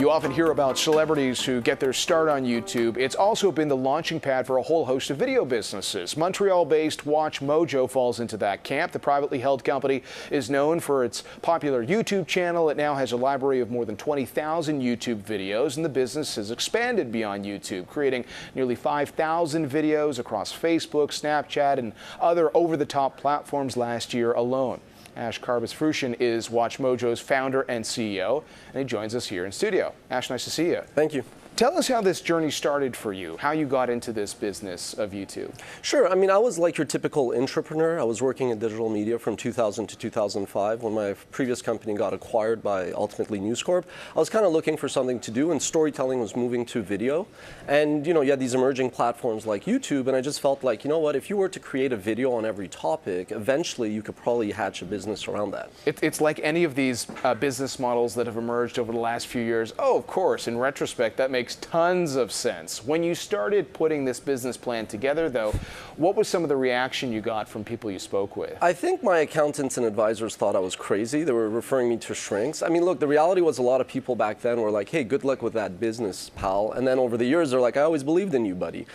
You often hear about celebrities who get their start on YouTube. It's also been the launching pad for a whole host of video businesses. Montreal-based WatchMojo falls into that camp. The privately held company is known for its popular YouTube channel. It now has a library of more than 20,000 YouTube videos, and the business has expanded beyond YouTube, creating nearly 5,000 videos across Facebook, Snapchat, and other over-the-top platforms last year alone. Ashkan Karbasfrooshan is WatchMojo's founder and CEO, and he joins us here in studio. Ash, nice to see you. Thank you. Tell us how this journey started for you, how you got into this business of YouTube. Sure. I mean, I was like your typical entrepreneur. I was working in digital media from 2000 to 2005 when my previous company got acquired by ultimately News Corp. I was kind of looking for something to do, and storytelling was moving to video. And, you had these emerging platforms like YouTube, and I just felt like, if you were to create a video on every topic, eventually you could probably hatch a business around that. It's like any of these business models that have emerged over the last few years. Oh, of course, in retrospect, that makes tons of sense. When you started putting this business plan together, though, what was some of the reaction you got from people you spoke with? I think my accountants and advisors thought I was crazy. They were referring me to shrinks. I mean, look, the reality was a lot of people back then were like, hey, good luck with that business, pal. And then over the years, they're like, I always believed in you, buddy.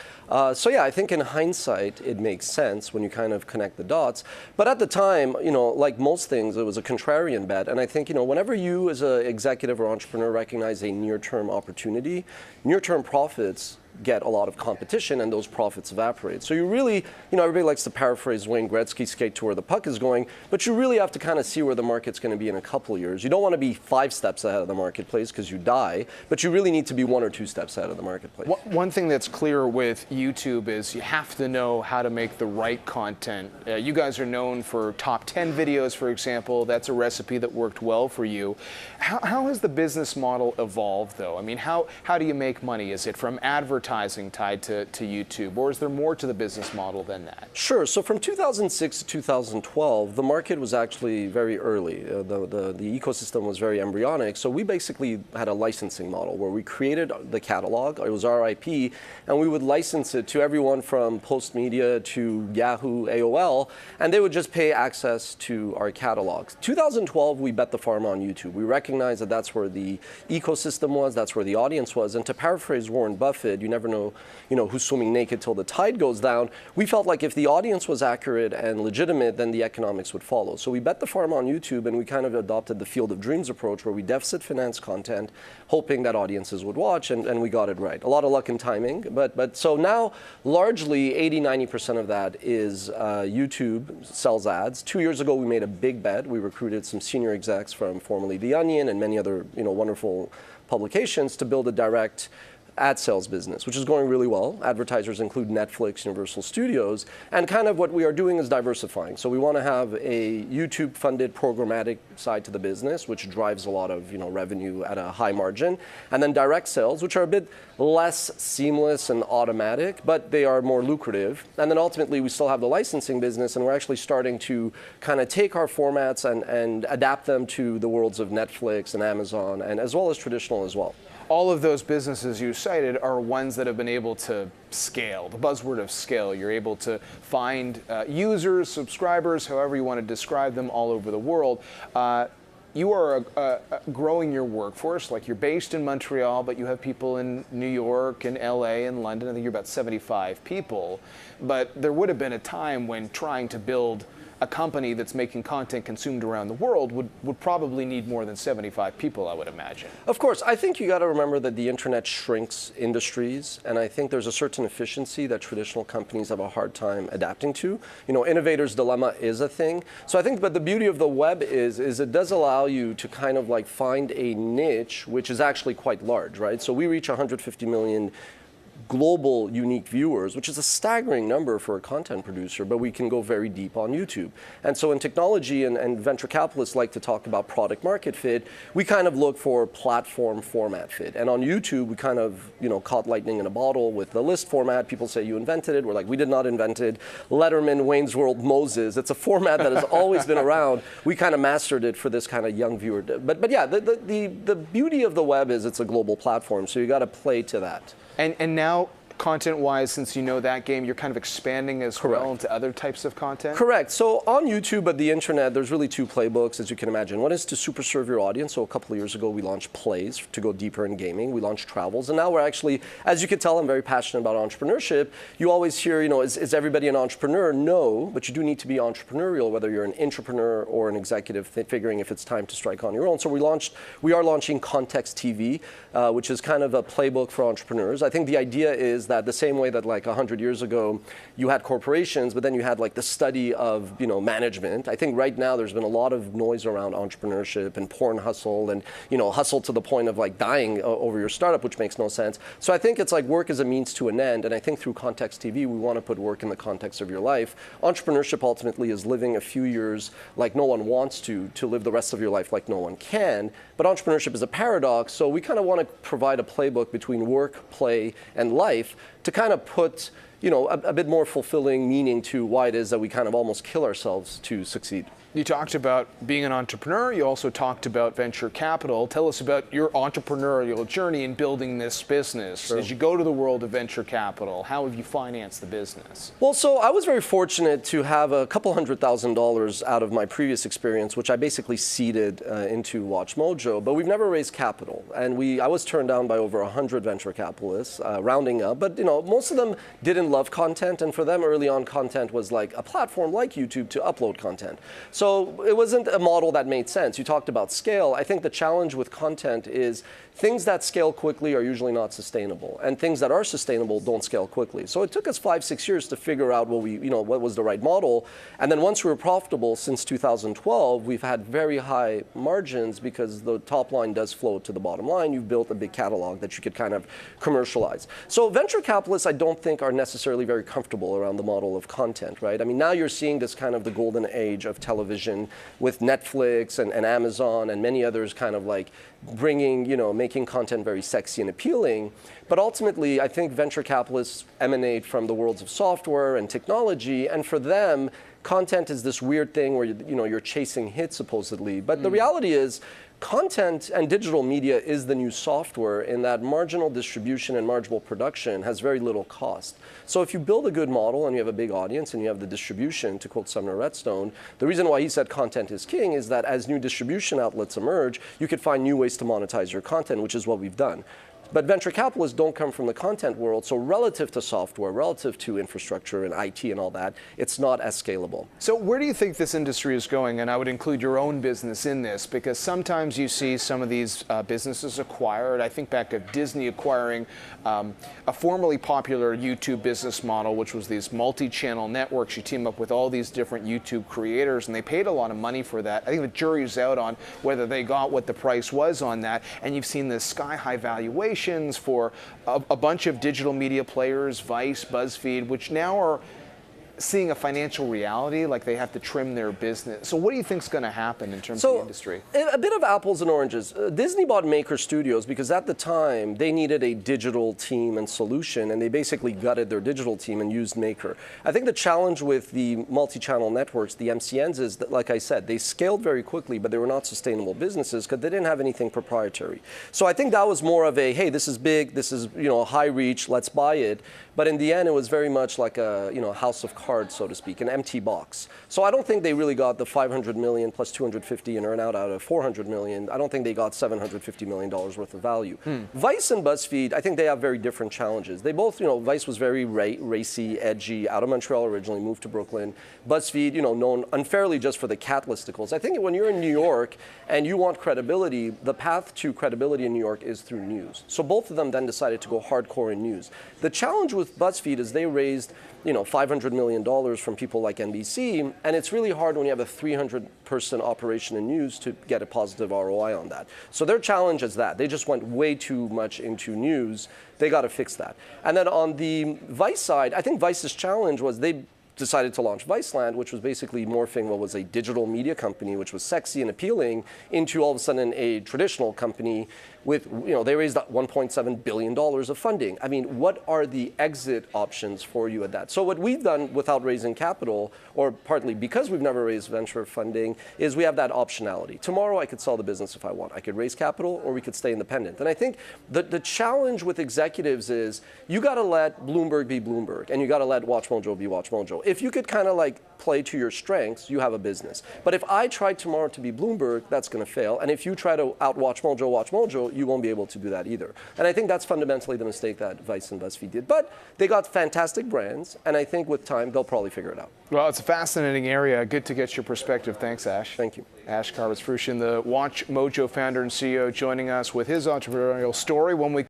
So yeah, I think in hindsight, it makes sense when you kind of connect the dots. But at the time, like most things, it was a contrarian bet. And I think, whenever you as an executive or entrepreneur recognize a near-term opportunity, near-term profits get a lot of competition, and those profits evaporate. So you really, everybody likes to paraphrase Wayne Gretzky, skate to where the puck is going, but you really have to kind of see where the market's going to be in a couple of years. You don't want to be 5 steps ahead of the marketplace because you die, but you really need to be 1 or 2 steps ahead of the marketplace. One thing that's clear with YouTube is you have to know how to make the right content. You guys are known for top 10 videos, for example. That's a recipe that worked well for you. How has the business model evolved, though? I mean, how do you make money? Is it from advertising tied to YouTube, or is there more to the business model than that? Sure. So from 2006 to 2012, the market was actually very early. The ecosystem was very embryonic. So we basically had a licensing model where we created the catalog. It was our IP, and we would license it to everyone from Postmedia to Yahoo, AOL, and they would just pay access to our catalogs. 2012, we bet the farm on YouTube. We recognized that that's where the ecosystem was, that's where the audience was, and to paraphrase Warren Buffett, you never know, who's swimming naked till the tide goes down. We felt like if the audience was accurate and legitimate, then the economics would follow. So we bet the farm on YouTube, and we kind of adopted the field of dreams approach where we deficit finance content, hoping that audiences would watch, and we got it right. A lot of luck and timing, but so now largely 80–90% of that is YouTube sells ads. 2 years ago, we made a big bet. We recruited some senior execs from formerly The Onion and many other wonderful publications to build a direct ad sales business, which is going really well. Advertisers include Netflix, Universal Studios, and kind of what we are doing is diversifying. So we want to have a YouTube-funded programmatic side to the business, which drives a lot of revenue at a high margin, and then direct sales, which are a bit less seamless and automatic, but they are more lucrative. And then ultimately, we still have the licensing business, and we're actually starting to kind of take our formats and adapt them to the worlds of Netflix and Amazon, and as well as traditional as well. All of those businesses you cited are ones that have been able to scale, the buzzword of scale. You're able to find users, subscribers, however you want to describe them, all over the world. You are growing your workforce, like you're based in Montreal, but you have people in New York and LA and London. I think you're about 75 people. But there would have been a time when trying to build a company that's making content consumed around the world would probably need more than 75 people, I would imagine. Of course. I think you got to remember that the internet shrinks industries, and I think there's a certain efficiency that traditional companies have a hard time adapting to. Innovator's dilemma is a thing. So I think, but the beauty of the web is it does allow you to kind of like find a niche, which is actually quite large, right? So we reach 150 million global unique viewers, which is a staggering number for a content producer, but we can go very deep on YouTube. And so in technology, and venture capitalists like to talk about product market fit, we kind of look for platform format fit. And on YouTube, we kind of caught lightning in a bottle with the list format. People say you invented it. We're like, we did not invent it. Letterman, Wayne's World, Moses. It's a format that has always been around. We kind of mastered it for this kind of young viewer. But yeah, the beauty of the web is it's a global platform, so you got to play to that. And now content-wise, since you know that game, you're kind of expanding as well into other types of content? Correct. So on YouTube, but the internet, there's really two playbooks, as you can imagine. One is to super serve your audience. So a couple of years ago, we launched plays to go deeper in gaming. We launched travels. And now we're actually, as you can tell, I'm very passionate about entrepreneurship. You always hear, is everybody an entrepreneur? No, but you do need to be entrepreneurial, whether you're an entrepreneur or an executive figuring if it's time to strike on your own. So we are launching Context TV, which is kind of a playbook for entrepreneurs. I think the idea is that the same way that like 100 years ago, you had corporations, but then you had like the study of management. I think right now there's been a lot of noise around entrepreneurship and porn hustle and hustle to the point of like dying over your startup, which makes no sense. So I think it's like work is a means to an end, and I think through Context TV, we want to put work in the context of your life. Entrepreneurship ultimately is living a few years like no one wants to live the rest of your life like no one can. But entrepreneurship is a paradox, so we kind of want to provide a playbook between work, play, and life to kind of put a bit more fulfilling meaning to why it is that we kind of almost kill ourselves to succeed. You talked about being an entrepreneur. You also talked about venture capital. Tell us about your entrepreneurial journey in building this business. Sure. As you go to the world of venture capital, how have you financed the business? Well, so I was very fortunate to have a couple $100,000 out of my previous experience, which I basically seeded into WatchMojo, but we've never raised capital. And I was turned down by over 100 venture capitalists, rounding up, but most of them didn't love content, and for them early on content was like a platform like YouTube to upload content. So it wasn't a model that made sense. You talked about scale. I think the challenge with content is things that scale quickly are usually not sustainable, and things that are sustainable don't scale quickly. So it took us 5-6 years to figure out what was the right model. And then once we were profitable since 2012, we've had very high margins because the top line does flow to the bottom line. You've built a big catalog that you could kind of commercialize. So venture capitalists, I don't think, are necessarily very comfortable around the model of content, right? I mean, now you're seeing this kind of the golden age of television with Netflix and Amazon and many others kind of like bringing, making content very sexy and appealing. But ultimately, I think venture capitalists emanate from the worlds of software and technology, and for them, content is this weird thing where you're chasing hits supposedly. But the reality is, content and digital media is the new software in that marginal distribution and marginal production has very little cost. So if you build a good model and you have a big audience and you have the distribution, to quote Sumner Redstone, the reason why he said content is king is that as new distribution outlets emerge, you could find new ways to monetize your content, which is what we've done. But venture capitalists don't come from the content world, so relative to software, relative to infrastructure and IT and all that, it's not as scalable. So where do you think this industry is going? And I would include your own business in this, because sometimes you see some of these businesses acquired. I think back of Disney acquiring a formerly popular YouTube business model, which was these multi-channel networks. You team up with all these different YouTube creators, and they paid a lot of money for that. I think the jury's out on whether they got what the price was on that, and you've seen this sky-high valuation for a bunch of digital media players, Vice, Buzzfeed, which now are seeing a financial reality, like they have to trim their business. So what do you think is going to happen in terms of the industry? A bit of apples and oranges. Disney bought Maker Studios because at the time they needed a digital team and solution, and they basically gutted their digital team and used Maker. I think the challenge with the multi-channel networks, the MCNs, is that, like I said, they scaled very quickly, but they were not sustainable businesses because they didn't have anything proprietary. So I think that was more of a, hey, this is big, this is high reach, let's buy it. But in the end, it was very much like a house of cards, so to speak, an empty box. So I don't think they really got the $500 million plus 250 in earnout out of $400 million. I don't think they got $750 million worth of value. Vice and Buzzfeed, I think they have very different challenges. They both, Vice was very racy, edgy, out of Montreal originally, moved to Brooklyn. Buzzfeed, known unfairly just for the cat listicles. I think when you're in New York and you want credibility, the path to credibility in New York is through news. So both of them then decided to go hardcore in news. The challenge with Buzzfeed is they raised $500 million from people like NBC, and it's really hard when you have a 300-person operation in news to get a positive ROI on that. So their challenge is that. They just went way too much into news. They got to fix that. And then on the Vice side, I think Vice's challenge was they decided to launch Viceland, which was basically morphing what was a digital media company, which was sexy and appealing, into all of a sudden a traditional company. with, they raised $1.7 billion of funding. I mean, what are the exit options for you at that? So what we've done without raising capital, or partly because we've never raised venture funding, is we have that optionality. Tomorrow I could sell the business if I want. I could raise capital, or we could stay independent. And I think the challenge with executives is you got to let Bloomberg be Bloomberg, and you got to let WatchMojo be WatchMojo. If you could kind of like play to your strengths, you have a business. But if I try tomorrow to be Bloomberg, that's going to fail. And if you try to WatchMojo, you won't be able to do that either. And I think that's fundamentally the mistake that Vice and Buzzfeed did. But they got fantastic brands, and I think with time, they'll probably figure it out. Well, it's a fascinating area. Good to get your perspective. Thanks, Ash. Thank you. Ashkan Karbasfrooshan, the WatchMojo founder and CEO, joining us with his entrepreneurial story. When we